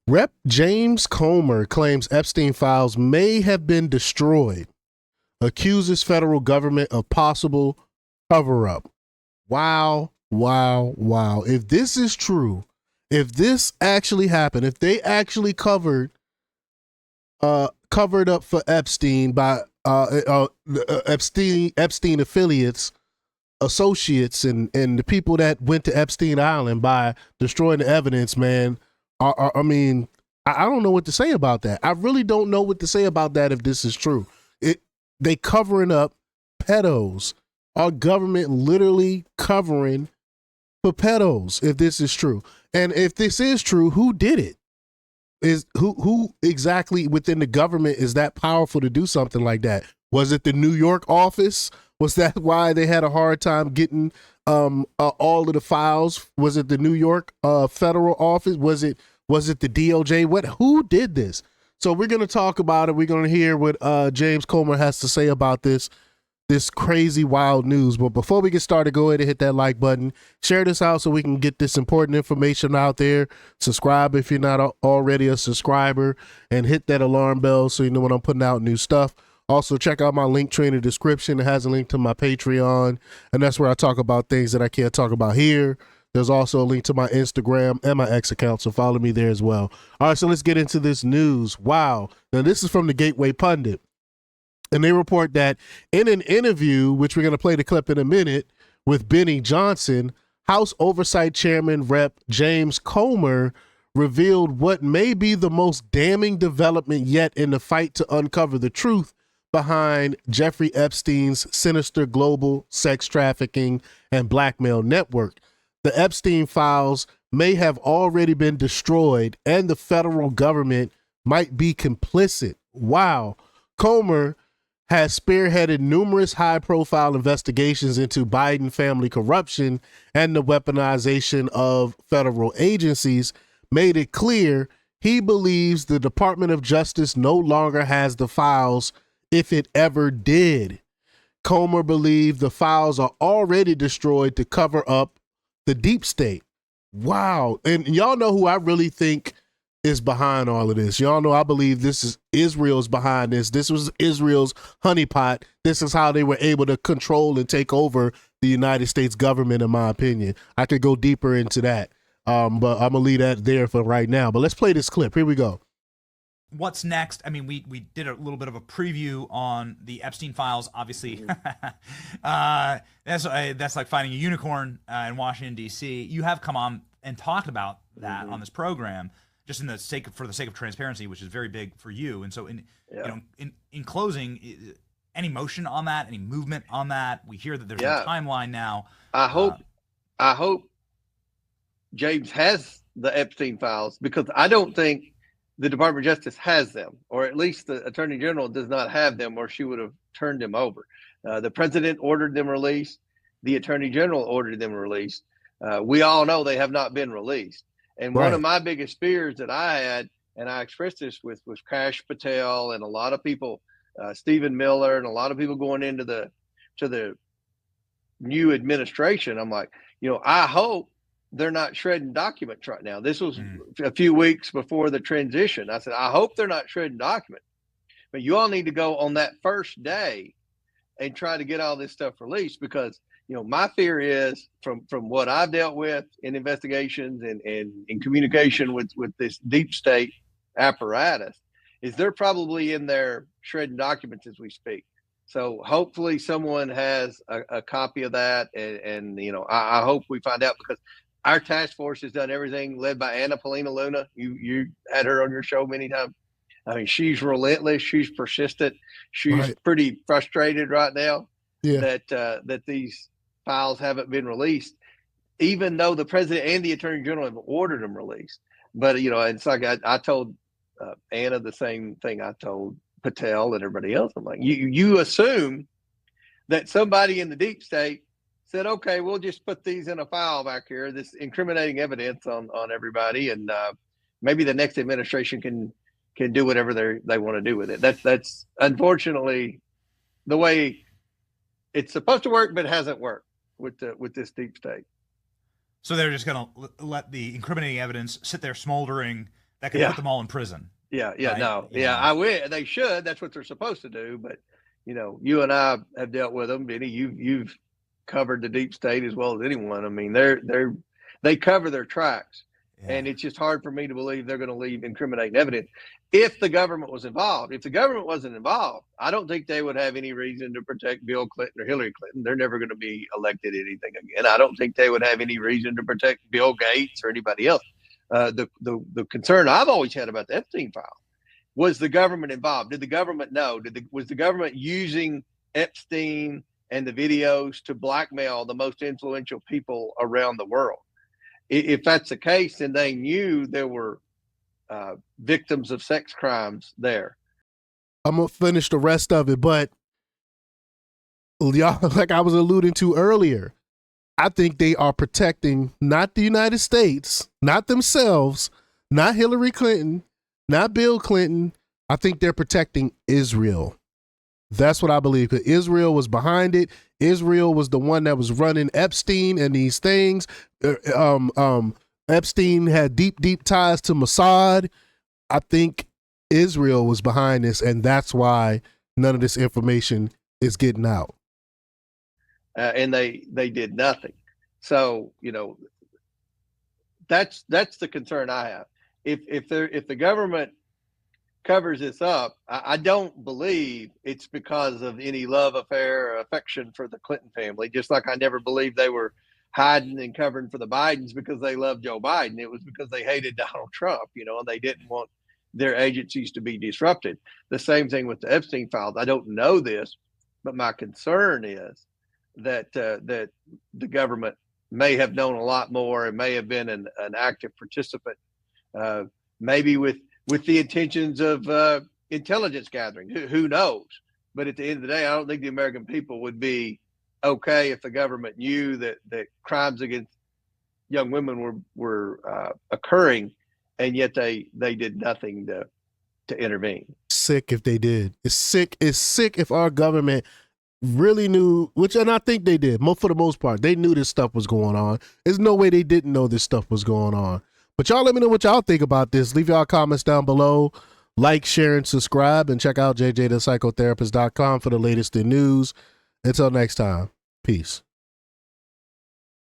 Rep. James Comer claims Epstein files may have been destroyed, accuses federal government of possible cover up. Wow, wow, wow. If this is true, if this actually happened, if they actually covered up for Epstein by Epstein affiliates, associates, and the people that went to Epstein Island by destroying the evidence, man. I mean, I don't know what to say about that. I really don't know what to say about that if this is true. They covering up pedos. Our government literally covering for pedos if this is true. And if this is true, who did it? Is who exactly within the government is that powerful to do something like that? Was it the New York office? Was that why they had a hard time getting all of the files? Was it the New York federal office? Was it the DOJ? Who did this? So we're going to talk about it. We're going to hear what James Comer has to say about this crazy wild news. But before we get started, go ahead and hit that like button, share this out so we can get this important information out there. Subscribe if you're not already a subscriber, and hit that alarm bell so you know when I'm putting out new stuff. Also, check out my link tree in the description. It has a link to my Patreon, and that's where I talk about things that I can't talk about here. There's also a link to my Instagram and my X account, so follow me there as well. All right, so let's get into this news. Wow. Now, this is from the Gateway Pundit. And they report that in an interview, which we're going to play the clip in a minute, with Benny Johnson, House Oversight Chairman Rep. James Comer revealed what may be the most damning development yet in the fight to uncover the truth behind Jeffrey Epstein's sinister global sex trafficking and blackmail network. The Epstein files may have already been destroyed, and the federal government might be complicit. Wow. Comer has spearheaded numerous high-profile investigations into Biden family corruption and the weaponization of federal agencies, made it clear he believes the Department of Justice no longer has the files, if it ever did. Comer believed the files are already destroyed to cover up the deep state. Wow. And y'all know who I really think is behind all of this. Y'all know I believe this is Israel's behind this. This was Israel's honeypot. This is how they were able to control and take over the United States government, in my opinion. I could go deeper into that, but I'm going to leave that there for right now. But let's play this clip. Here we go. What's next? I mean, we did a little bit of a preview on the Epstein files. Obviously, that's like finding a unicorn in Washington, D.C. You have come on and talked about that on this program, just for the sake of transparency, which is very big for you. And so, in closing, any motion on that, any movement on that? We hear that there's a timeline now. I hope James has the Epstein files, because I don't think the Department of Justice has them, or at least the Attorney General does not have them, or she would have turned them over. The president ordered them released. The Attorney General ordered them released. We all know they have not been released. And one of my biggest fears that I had, and I expressed this with Kash Patel and a lot of people, Stephen Miller, and a lot of people going into the new administration, I'm like, I hope they're not shredding documents right now. This was a few weeks before the transition. I said, I hope they're not shredding documents, but you all need to go on that first day and try to get all this stuff released, because my fear is from what I've dealt with in investigations and in communication with this deep state apparatus, is they're probably in there shredding documents as we speak. So hopefully someone has a copy of that, and I hope we find out, because our task force has done everything, led by Anna Paulina Luna. You had her on your show many times. I mean, she's relentless. She's persistent. She's pretty frustrated right now that these files haven't been released, even though the president and the Attorney General have ordered them released. But, it's like I told Anna the same thing I told Patel and everybody else. I'm like, you assume that somebody in the deep state said, okay, we'll just put these in a file back here, this incriminating evidence on everybody, and maybe the next administration can do whatever they want to do with it. That's unfortunately the way it's supposed to work, but it hasn't worked with this deep state. So they're just going to let the incriminating evidence sit there smoldering, that could put them all in prison. Yeah, right? no, I wish they should. That's what they're supposed to do. But you and I have dealt with them, Benny. You've covered the deep state as well as anyone. I mean, they cover their tracks, and it's just hard for me to believe they're going to leave incriminating evidence. If the government was involved, if the government wasn't involved, I don't think they would have any reason to protect Bill Clinton or Hillary Clinton. They're never going to be elected anything again. I don't think they would have any reason to protect Bill Gates or anybody else. The concern I've always had about the Epstein file was the government involved. Did the government know? Was the government using Epstein and the videos to blackmail the most influential people around the world? If that's the case, then they knew there were victims of sex crimes there. I'm gonna finish the rest of it, but y'all, like I was alluding to earlier, I think they are protecting not the United States, not themselves, not Hillary Clinton, not Bill Clinton. I think they're protecting Israel. That's what I believe. Because Israel was behind it. Israel was the one that was running Epstein and these things. Epstein had deep ties to Mossad. I think Israel was behind this, and that's why none of this information is getting out. And they did nothing. So that's the concern I have. If the government covers this up, I don't believe it's because of any love affair or affection for the Clinton family. Just like I never believed they were hiding and covering for the Bidens because they loved Joe Biden. It was because they hated Donald Trump, and they didn't want their agencies to be disrupted. The same thing with the Epstein files. I don't know this, but my concern is that the government may have known a lot more and may have been an active participant, maybe with the intentions of intelligence gathering. Who knows? But at the end of the day, I don't think the American people would be okay if the government knew that crimes against young women were occurring, and yet they did nothing to intervene. Sick if they did. It's sick if our government really knew, and I think they did. For the most part, they knew this stuff was going on. There's no way they didn't know this stuff was going on. But y'all let me know what y'all think about this. Leave y'all comments down below. Like, share, and subscribe. And check out jjthepsychotherapist.com for the latest in news. Until next time, peace.